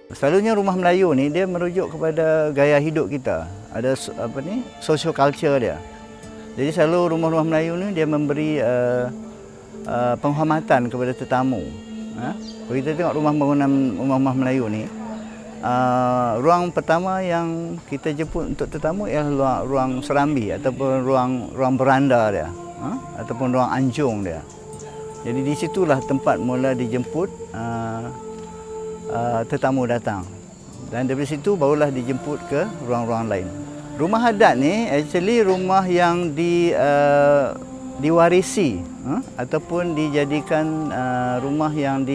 Selalunya rumah Melayu ni dia merujuk kepada gaya hidup kita. Ada social culture dia. Jadi selalu rumah-rumah Melayu ni dia memberi penghormatan kepada tetamu. Kalau kita tengok rumah-rumah Melayu ni, ruang pertama yang kita jemput untuk tetamu ialah ruang serambi ataupun ruang beranda dia, ataupun ruang anjung dia. Jadi di situlah tempat mula dijemput tetamu datang. Dan dari situ barulah dijemput ke ruang-ruang lain. Rumah adat ni actually rumah yang diwarisi ataupun dijadikan rumah yang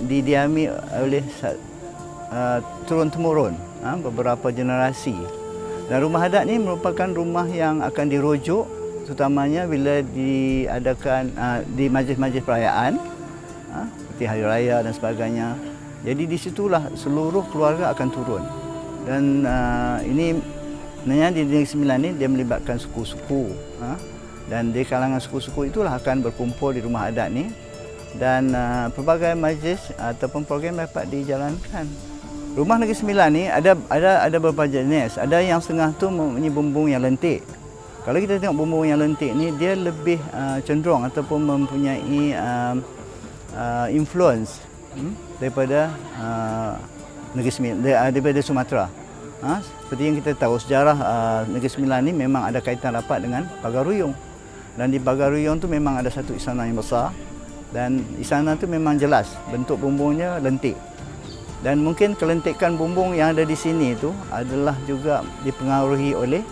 didiami oleh turun-temurun beberapa generasi. Dan rumah adat ni merupakan rumah yang akan dirujuk terutamanya bila diadakan di majlis-majlis perayaan seperti hari raya dan sebagainya. Jadi di situlah seluruh keluarga akan turun. Dan ini sebenarnya di Negeri Sembilan ni dia melibatkan suku-suku. Dan di kalangan suku-suku itulah akan berkumpul di rumah adat ni. Dan pelbagai majlis ataupun program dapat dijalankan. Rumah Negeri Sembilan ni ada beberapa jenis. Ada yang setengah tu mempunyai bumbung yang lentik. Kalau kita tengok bumbung yang lentik ni, dia lebih cenderung ataupun mempunyai influence daripada Negeri Sembilan, daripada Sumatera. Seperti yang kita tahu, sejarah Negeri Sembilan ni memang ada kaitan rapat dengan Pagar Ruyung. Dan di Pagar Ruyung tu memang ada satu istana yang besar. Dan istana tu memang jelas, bentuk bumbungnya lentik. Dan mungkin kelentikan bumbung yang ada di sini tu adalah juga dipengaruhi oleh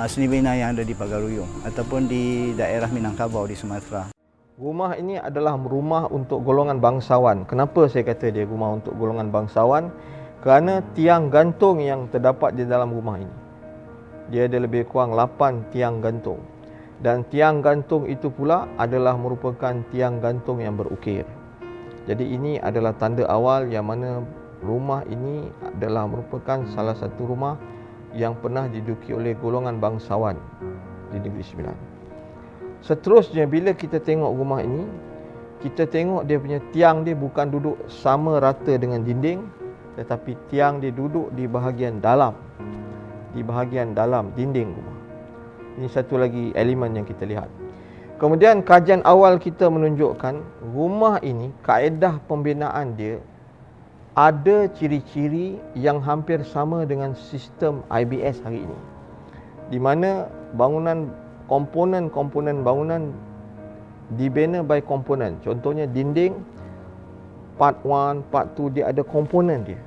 seni bina yang ada di Pagar Ruyung ataupun di daerah Minangkabau di Sumatera. Rumah ini adalah rumah untuk golongan bangsawan. Kenapa saya kata dia rumah untuk golongan bangsawan? Kerana tiang gantung yang terdapat di dalam rumah ini, dia ada lebih kurang 8 tiang gantung. Dan tiang gantung itu pula adalah merupakan tiang gantung yang berukir. Jadi ini adalah tanda awal yang mana rumah ini adalah merupakan salah satu rumah yang pernah diduduki oleh golongan bangsawan di Negeri Sembilan. Seterusnya, bila kita tengok rumah ini, kita tengok dia punya tiang dia bukan duduk sama rata dengan dinding, tetapi tiang dia duduk di bahagian dalam, dinding rumah. Ini satu lagi elemen yang kita lihat. Kemudian kajian awal kita menunjukkan rumah ini, kaedah pembinaan dia ada ciri-ciri yang hampir sama dengan sistem IBS hari ini, di mana komponen bangunan dibina by komponen. Contohnya dinding, part 1, part 2, dia ada komponen dia.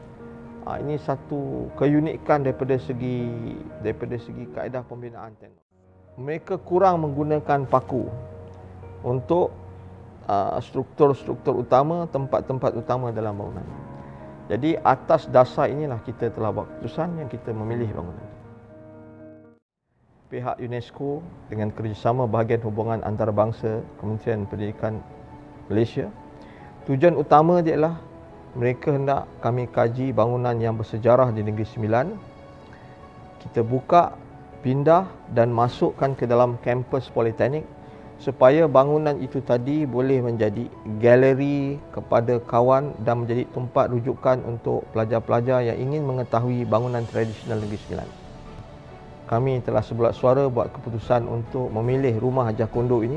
Ini satu keunikan daripada segi kaedah pembinaan teknologi. Mereka kurang menggunakan paku untuk struktur-struktur utama, tempat-tempat utama dalam bangunan. Jadi atas dasar inilah kita telah buat keputusan yang kita memilih bangunan. Pihak UNESCO dengan kerjasama Bahagian Hubungan Antarabangsa Kementerian Pendidikan Malaysia, tujuan utama dia adalah mereka hendak kami kaji bangunan yang bersejarah di Negeri Sembilan. Kita buka, pindah dan masukkan ke dalam kampus Politeknik supaya bangunan itu tadi boleh menjadi galeri kepada kawan dan menjadi tempat rujukan untuk pelajar-pelajar yang ingin mengetahui bangunan tradisional Negeri Sembilan. Kami telah sebulat suara buat keputusan untuk memilih rumah Hajah Kondo ini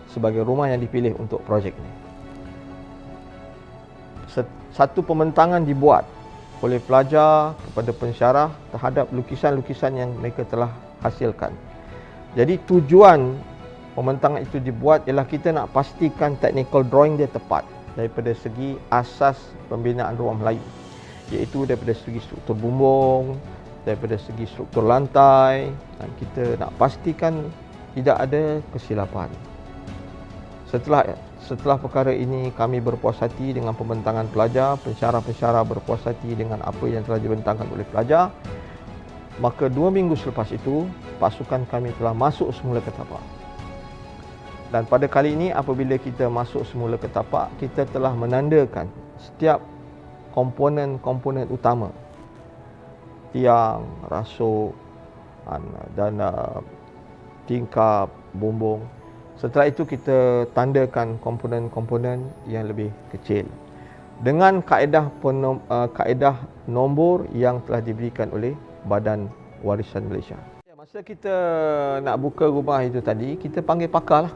sebagai rumah yang dipilih untuk projek ini. Satu pembentangan dibuat oleh pelajar kepada pensyarah terhadap lukisan-lukisan yang mereka telah hasilkan. Jadi tujuan pembentangan itu dibuat ialah kita nak pastikan technical drawing dia tepat daripada segi asas pembinaan rumah Melayu, iaitu daripada segi struktur bumbung, daripada segi struktur lantai, dan kita nak pastikan tidak ada kesilapan. Setelah perkara ini, kami berpuas hati dengan pembentangan pelajar, pensyarah-pensyarah berpuas hati dengan apa yang telah dibentangkan oleh pelajar. Maka 2 minggu selepas itu, pasukan kami telah masuk semula ke tapak. Dan pada kali ini, apabila kita masuk semula ke tapak, kita telah menandakan setiap komponen-komponen utama, tiang, rasuk dan tingkap, bumbung. Setelah itu kita tandakan komponen-komponen yang lebih kecil. dengan kaedah nombor yang telah diberikan oleh Badan Warisan Malaysia. Masa kita nak buka rumah itu tadi, kita panggil pakar lah.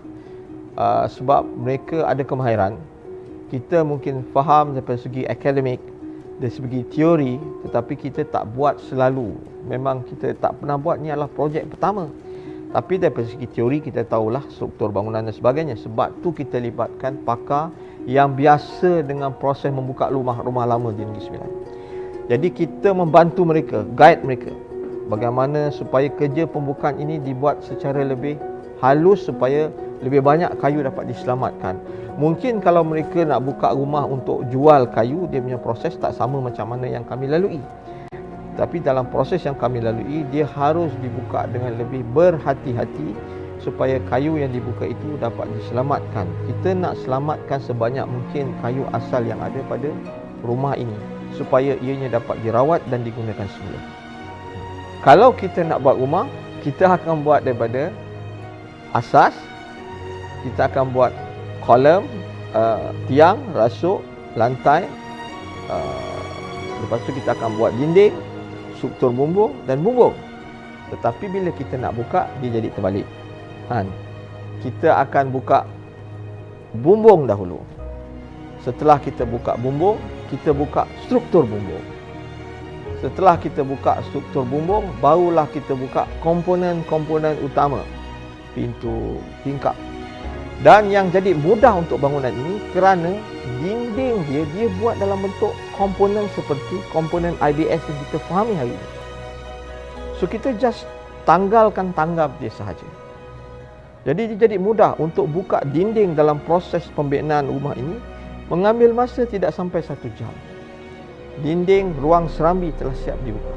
Sebab mereka ada kemahiran. Kita mungkin faham daripada segi akademik, dari segi teori, tetapi kita tak buat selalu. Memang kita tak pernah buat, ni adalah projek pertama. Tapi daripada segi teori kita tahulah struktur bangunan dan sebagainya. Sebab tu kita libatkan pakar yang biasa dengan proses membuka rumah lama di Negeri Sembilan. Jadi kita membantu mereka, guide mereka bagaimana supaya kerja pembukaan ini dibuat secara lebih halus supaya lebih banyak kayu dapat diselamatkan. Mungkin kalau mereka nak buka rumah untuk jual kayu, dia punya proses tak sama macam mana yang kami lalui. Tapi dalam proses yang kami lalui, dia harus dibuka dengan lebih berhati-hati supaya kayu yang dibuka itu dapat diselamatkan. Kita nak selamatkan sebanyak mungkin kayu asal yang ada pada rumah ini supaya ianya dapat dirawat dan digunakan semula. Kalau kita nak buat rumah, kita akan buat daripada asas, kita akan buat kolom, tiang, rasuk, lantai, lepas tu kita akan buat dinding, struktur bumbung dan bumbung. Tetapi bila kita nak buka, dia jadi terbalik. Kita akan buka bumbung dahulu. Setelah kita buka bumbung, kita buka struktur bumbung. Setelah kita buka struktur bumbung, barulah kita buka komponen-komponen utama, pintu, tingkap. Dan yang jadi mudah untuk bangunan ini kerana dinding dia buat dalam bentuk komponen seperti komponen IBS yang kita fahami hari ini. So kita just tanggalkan tanggap dia sahaja. Jadi dia jadi mudah untuk buka dinding dalam proses pembinaan rumah ini. Mengambil masa tidak sampai 1 jam. Dinding ruang serambi telah siap dibuka.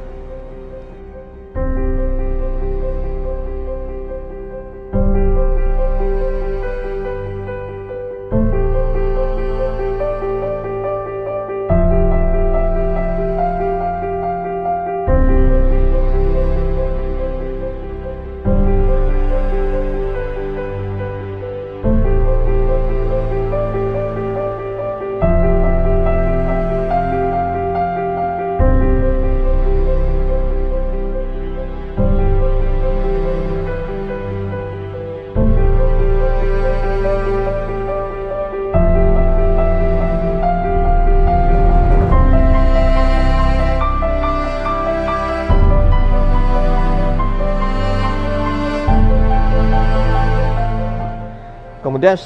Kemudian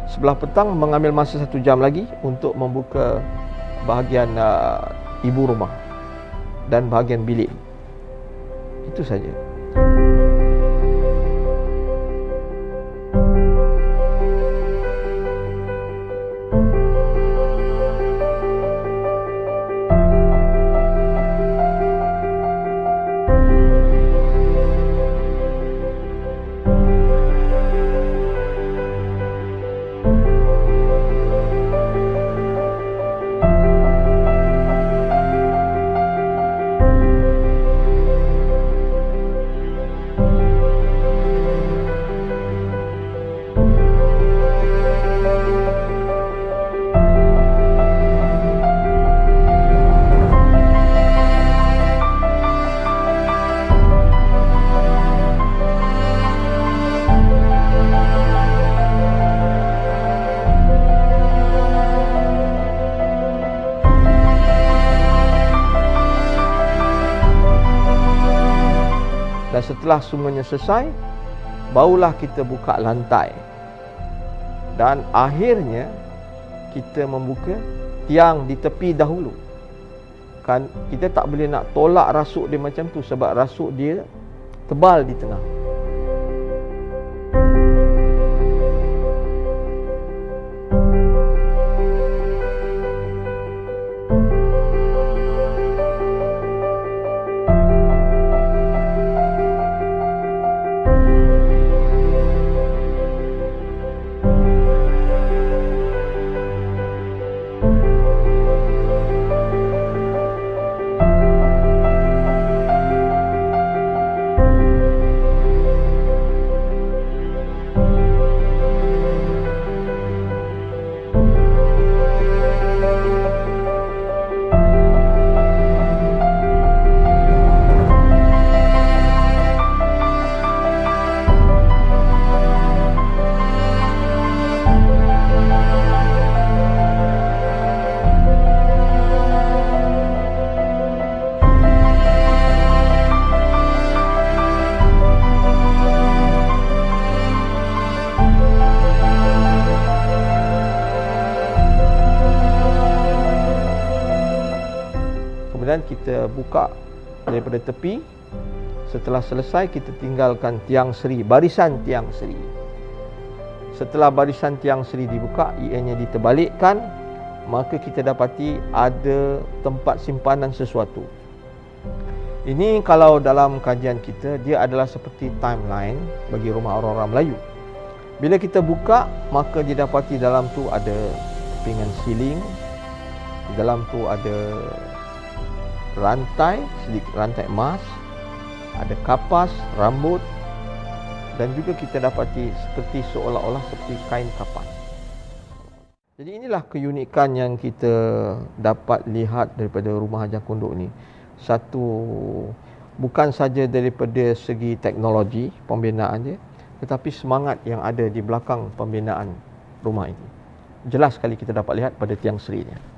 sebelah petang mengambil masa 1 jam lagi untuk membuka bahagian ibu rumah dan bahagian bilik. Itu saja. Dan setelah semuanya selesai, barulah kita buka lantai. Dan akhirnya kita membuka tiang di tepi dahulu. Kan kita tak boleh nak tolak rasuk dia macam tu sebab rasuk dia tebal di tengah. Kemudian kita buka daripada tepi. Setelah selesai, kita tinggalkan tiang seri, barisan tiang seri. Setelah barisan tiang seri dibuka, ianya diterbalikkan, maka kita dapati ada tempat simpanan sesuatu. Ini kalau dalam kajian kita, dia adalah seperti timeline bagi rumah orang-orang Melayu. Bila kita buka, maka didapati dalam tu ada kepingan siling, di dalam tu ada rantai, sedikit rantai emas, ada kapas, rambut, dan juga kita dapati seperti seolah-olah seperti kain kapas. Jadi inilah keunikan yang kita dapat lihat daripada rumah Hajang Kunduk ni. Satu, bukan saja daripada segi teknologi pembinaan dia, tetapi semangat yang ada di belakang pembinaan rumah ini. Jelas sekali kita dapat lihat pada tiang serinya.